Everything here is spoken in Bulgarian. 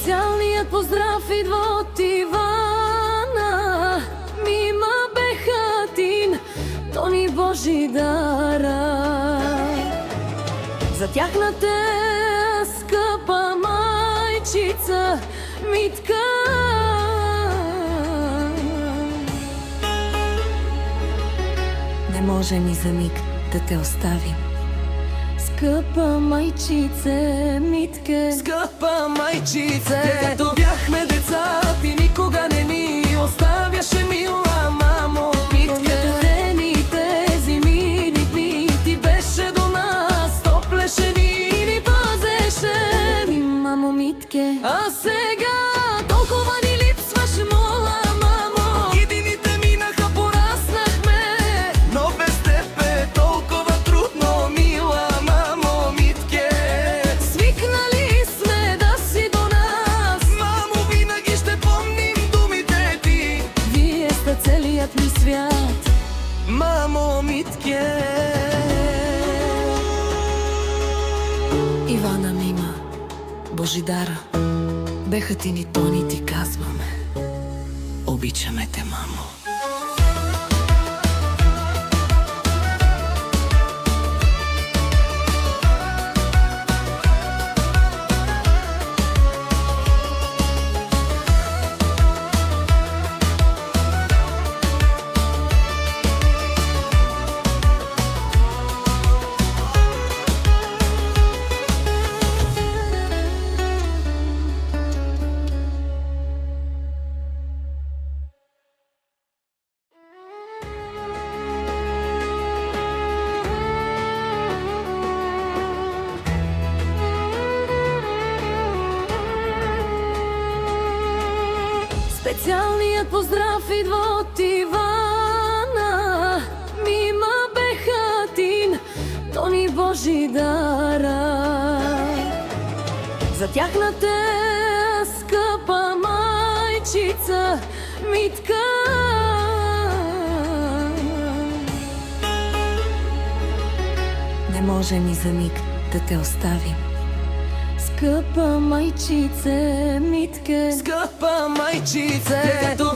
Специалният поздрав идва от Ивана, Мима, Бехатин, Тони, Божидара. За тяхната скъпа майчица Митка. Не може ни за миг да те оставим, скъпа майчице Митке. Скъпа майчице, като бяхме деца, ти никога не ни оставяше, мила мамо Митке. Студените зимини дни ти беше до нас, топлеше ни пазеше, мамо Митке. А сега Толкова ни липсваш, мола мамо. годините минаха, пораснахме, но без теб е толкова трудно, мила мамо Митке. Свикнали сме да си до нас, Мамо, винаги ще помним думите ти, вие сте целият ми свят, мамо Митке. Ивана, Мима, Божидара, Бехатин и Тони, ти казваме: обичаме те, мамо. Специалният поздрав идва от Ивана, Мима, Бехатин, Тони, Божидара. За тяхната скъпа майчица Митка. Не може ни за миг да те оставим, скъпа майчице Митке. Скъпа майчице, като